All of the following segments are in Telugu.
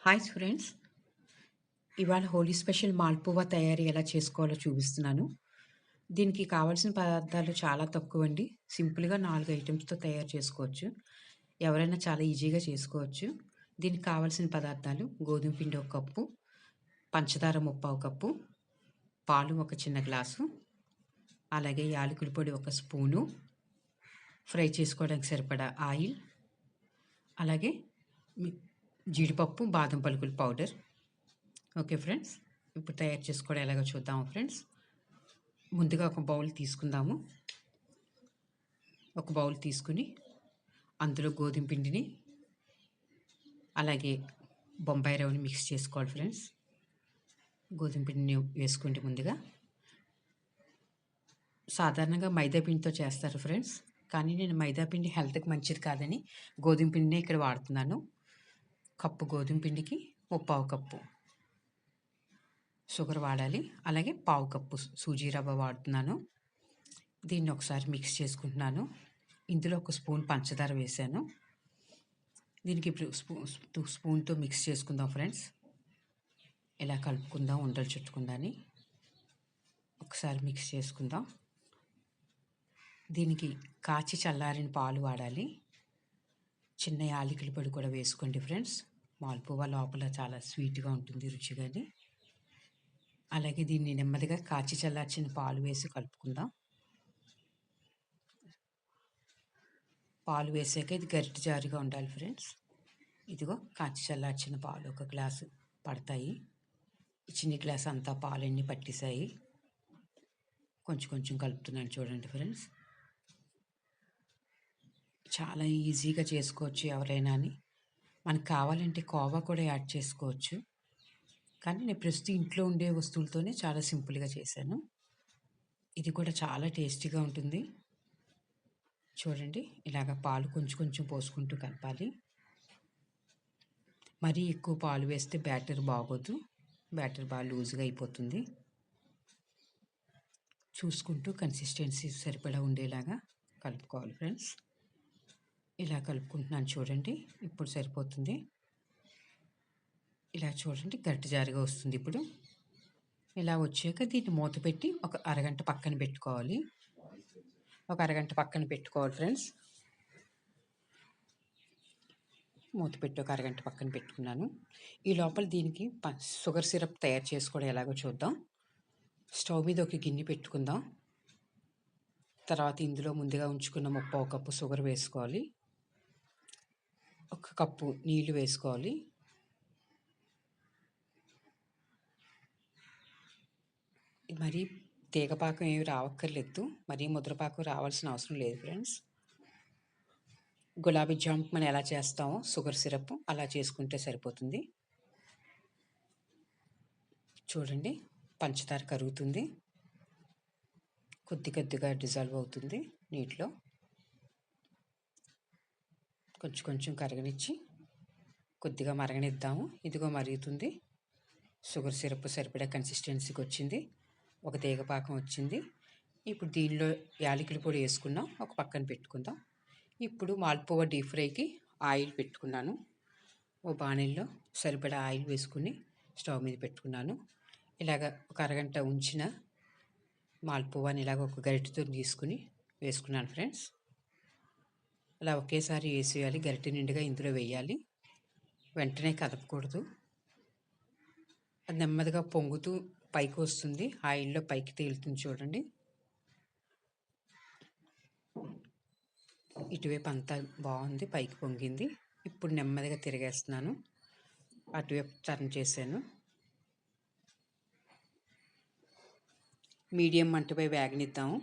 Hi friends! ఇవాళ హోలీ స్పెషల్ మాల్పువా తయారీ ఎలా చేసుకోవాలో చూపిస్తున్నాను. దీనికి కావాల్సిన పదార్థాలు చాలా తక్కువండి. సింపుల్‌గా 4 ఐటెమ్స్‌తో తయారు చేసుకోవచ్చు. ఎవరైనా చాలా ఈజీగా చేసుకోవచ్చు. దీనికి కావాల్సిన పదార్థాలు గోధుమ పిండి ఒక కప్పు, పంచదార ముప్పావు కప్పు, పాలు ఒక చిన్న గ్లాసు, అలాగే యాలకుల పొడి ఒక స్పూను, ఫ్రై చేసుకోవడానికి సరిపడా ఆయిల్, అలాగే మి జీడిపప్పు, బాదం పలుకుల పౌడర్. Okay friends. ఇప్పుడు తయారు చేసుకోవడం ఎలాగో చూద్దాము ఫ్రెండ్స్. ముందుగా ఒక బౌల్ తీసుకుందాము. ఒక బౌల్ తీసుకుని అందులో గోధుమ పిండిని అలాగే బొంబాయి రవ్వని మిక్స్ చేసుకోవాలి ఫ్రెండ్స్. గోధుమ పిండిని వేసుకోండి ముందుగా. సాధారణంగా మైదా పిండితో చేస్తారు ఫ్రెండ్స్. కానీ నేను మైదా పిండి హెల్త్‌కి మంచిది కాదని గోధుమ పిండినే ఇక్కడ వాడుతున్నాను. కప్పు గోధుమ పిండికి ముప్పావు కప్పు షుగర్ వాడాలి. అలాగే పావు కప్పు సూజీ రవ్వ వాడుతున్నాను. దీన్ని ఒకసారి మిక్స్ చేసుకుంటున్నాను. ఇందులో ఒక స్పూన్ పంచదార వేశాను. దీనికి ఇప్పుడు స్పూన్‌తో మిక్స్ చేసుకుందాం ఫ్రెండ్స్. ఇలా కలుపుకుందాం ఉండలు చుట్టకుండాని. ఒకసారి మిక్స్ చేసుకుందాం. దీనికి కాచి చల్లారిన పాలు వాడాలి. చిన్న యాలకుల పొడి కూడా వేసుకోండి ఫ్రెండ్స్. మాల్పువా లోపల చాలా స్వీట్‌గా ఉంటుంది, రుచిగాని. అలాగే దీన్ని నెమ్మదిగా కాచి చల్లార్చిన పాలు వేసి కలుపుకుందాం. పాలు వేసాక ఇది గరిటె జారుగా ఉండాలి ఫ్రెండ్స్. ఇదిగో కాచి చల్లార్చిన పాలు ఒక గ్లాసు పడతాయి. ఈ చిన్ని గ్లాస్ అంతా పాలన్నీ పట్టేసాయి. కొంచెం కొంచెం కలుపుతున్నాను చూడండి ఫ్రెండ్స్. చాలా ఈజీగా చేసుకోవచ్చు ఎవరైనా అని. మనకు కావాలంటే కోవా కూడా యాడ్ చేసుకోవచ్చు. కానీ నేను ప్రస్తుతం ఇంట్లో ఉండే వస్తువులతోనే చాలా సింపుల్‌గా చేశాను. ఇది కూడా చాలా టేస్టీగా ఉంటుంది. చూడండి, ఇలాగ పాలు కొంచెం కొంచెం పోసుకుంటూ కలపాలి. మరీ ఎక్కువ పాలు వేస్తే బ్యాటర్ బాగోదు. బ్యాటర్ బాగా లూజ్‌గా అయిపోతుంది. చూసుకుంటూ కన్సిస్టెన్సీ సరిపడా ఉండేలాగా కలుపుకోవాలి ఫ్రెండ్స్. ఇలా కలుపుకుంటున్నాను చూడండి. ఇప్పుడు సరిపోతుంది. ఇలా చూడండి గట్టి జారుగా వస్తుంది ఇప్పుడు. ఇలా వచ్చాక దీన్ని మూత పెట్టి ఒక అరగంట పక్కన పెట్టుకోవాలి. ఒక అరగంట పక్కన పెట్టుకోవాలి ఫ్రెండ్స్. మూత పెట్టి ఒక అరగంట పక్కన పెట్టుకున్నాను. ఈ లోపల దీనికి షుగర్ సిరప్ తయారు చేసుకోవడం ఎలాగో చూద్దాం. స్టవ్ మీద ఒక గిన్నె పెట్టుకుందాం. తర్వాత ఇందులో ముందుగా ఉంచుకున్న ముప్పావు కప్పు షుగర్ వేసుకోవాలి. ఒక కప్పు నీళ్లు వేసుకోవాలి. మరీ తీగపాకం ఏమి రావక్కర్లేదు. మరీ ముద్రపాకం రావాల్సిన అవసరం లేదు ఫ్రెండ్స్. గులాబీ జామ్ మనం ఎలా చేస్తామో షుగర్ సిరప్ అలా చేసుకుంటే సరిపోతుంది. చూడండి, పంచదార కరుగుతుంది. కొద్ది కొద్దిగా డిజాల్వ్ అవుతుంది నీటిలో. కొంచెం కొంచెం కరగనిచ్చి కొద్దిగా మరగనిద్దాము. ఇదిగో మరుగుతుంది. షుగర్ సిరప్ సరిపడా కన్సిస్టెన్సీకి వచ్చింది. ఒక తీగపాకం వచ్చింది. ఇప్పుడు దీనిలో యాలకుల పొడి వేసుకున్నాం. ఒక పక్కన పెట్టుకుందాం. ఇప్పుడు మాల్పువా డీప్ ఫ్రైకి ఆయిల్ పెట్టుకున్నాను. ఓ బాణీల్లో సరిపడా ఆయిల్ వేసుకుని స్టవ్ మీద పెట్టుకున్నాను. ఇలాగ ఒక అరగంట ఉంచిన మాల్పువాని ఇలాగ ఒక గరిటెతో తీసుకుని వేసుకున్నాను ఫ్రెండ్స్. అలా ఒకేసారి వేసేయాలి. గరిటె నిండుగా ఇందులో వేయాలి. వెంటనే కదపకూడదు. అది నెమ్మదిగా పొంగుతూ పైకి వస్తుంది. ఆయిల్లో పైకి తేలుతుంది చూడండి. ఇటువైపు అంతా బాగుంది, పైకి పొంగింది. ఇప్పుడు నెమ్మదిగా తిరిగేస్తున్నాను. అటువైపు టర్న్ చేశాను. మీడియం మంటపై వేగనిద్దాము.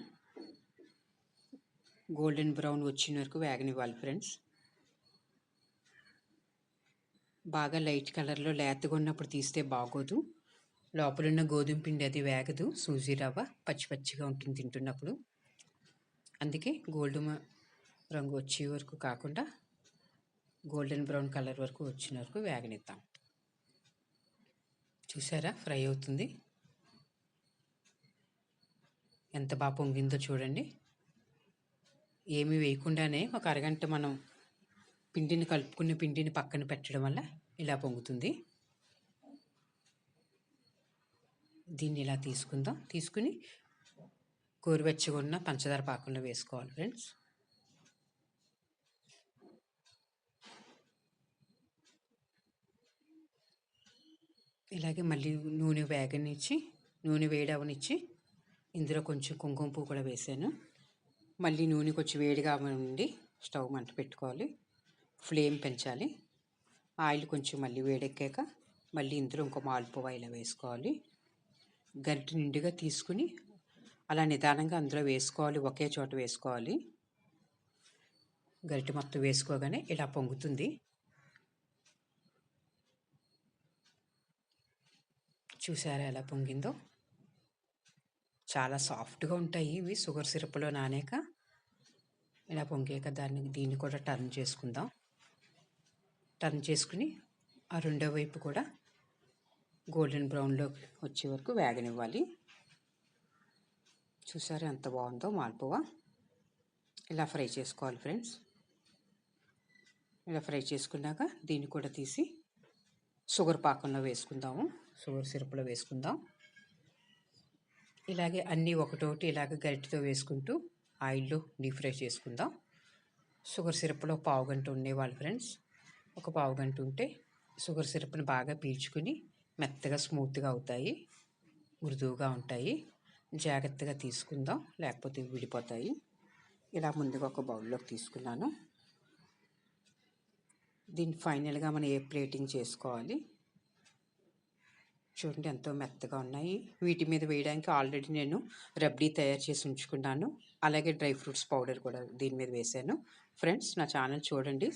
గోల్డెన్ బ్రౌన్ వచ్చిన వరకు వేగనివ్వాలి ఫ్రెండ్స్. బాగా లైట్ కలర్లో లేతగా ఉన్నప్పుడు తీస్తే బాగోదు. లోపలున్న గోధుమ పిండి అది వేగదు. సూజీ రవ్వ పచ్చి పచ్చిగా ఉంటుంది తింటున్నప్పుడు. అందుకే గోల్డెన్ రంగు వచ్చే వరకు కాకుండా గోల్డెన్ బ్రౌన్ కలర్ వరకు వచ్చిన వరకు వేగనిద్దాం. చూసారా, ఫ్రై అవుతుంది. ఎంత బాగా పొంగిందో చూడండి. ఏమీ వేయకుండానే ఒక అరగంట మనం పిండిని కలుపుకున్న పిండిని పక్కన పెట్టడం వల్ల ఇలా పొంగుతుంది. దీన్ని ఇలా తీసుకుందాం. తీసుకుని గోరువెచ్చగా ఉన్న పంచదార పాకంలో వేసుకోవాలి ఫ్రెండ్స్. ఇలాగే మళ్ళీ నూనె వేగనిచ్చి, నూనె వేడవనిచ్చి ఇందులో కొంచెం కుంకుమ పువ్వు కూడా వేసాను. మళ్ళీ నూనె కొంచెం వేడిగా ఉండి స్టవ్ మంట పెట్టుకోవాలి. ఫ్లేమ్ పెంచాలి. ఆయిల్ కొంచెం మళ్ళీ వేడెక్కాక మళ్ళీ ఇందులో ఇంకో మాల్పువ ఇలా వేసుకోవాలి. గరిటె నిండుగా తీసుకుని అలా నిదానంగా అందులో వేసుకోవాలి. ఒకే చోట వేసుకోవాలి. గరిటె మొత్తం వేసుకోగానే ఇలా పొంగుతుంది. చూసారా ఎలా పొంగిందో? చాలా సాఫ్ట్గా ఉంటాయి ఇవి షుగర్ సిరప్లో నానాక. ఇలా పొంగాక దీన్ని కూడా టర్న్ చేసుకుందాం. టర్న్ చేసుకుని ఆ రెండో వైపు కూడా గోల్డెన్ బ్రౌన్లో వచ్చే వరకు వేగనివ్వాలి. చూసారా ఎంత బాగుందో మాల్పువ. ఇలా ఫ్రై చేసుకోవాలి ఫ్రెండ్స్. ఇలా ఫ్రై చేసుకున్నాక దీన్ని కూడా తీసి షుగర్ పాకంలో వేసుకుందాము. షుగర్ సిరప్లో వేసుకుందాం. ఇలాగే అన్నీ ఒకటోటి ఇలాగ గరిటెతో వేసుకుంటూ ఆయిల్లో డీప్ ఫ్రై చేసుకుందాం. షుగర్ సిరప్లో పావుగంట ఉండేవాళ్ళు ఫ్రెండ్స్. ఒక పావుగంట ఉంటే షుగర్ సిరప్ని బాగా పీల్చుకుని మెత్తగా స్మూత్గా అవుతాయి, మృదువుగా ఉంటాయి. జాగ్రత్తగా తీసుకుందాం, లేకపోతే విడిపోతాయి. ఇలా ముందుగా ఒక బౌల్లోకి తీసుకున్నాను. దీన్ని ఫైనల్గా మనం ఏ ప్లేటింగ్ చేసుకోవాలి. చూడండి ఎంతో మెత్తగా ఉన్నాయి. వీటి మీద వేయడానికి ఆల్రెడీ నేను రబ్డీ తయారు చేసి ఉంచుకున్నాను. అలాగే డ్రై ఫ్రూట్స్ పౌడర్ కూడా దీని మీద వేసాను. ఫ్రెండ్స్ నా ఛానల్ చూడండి.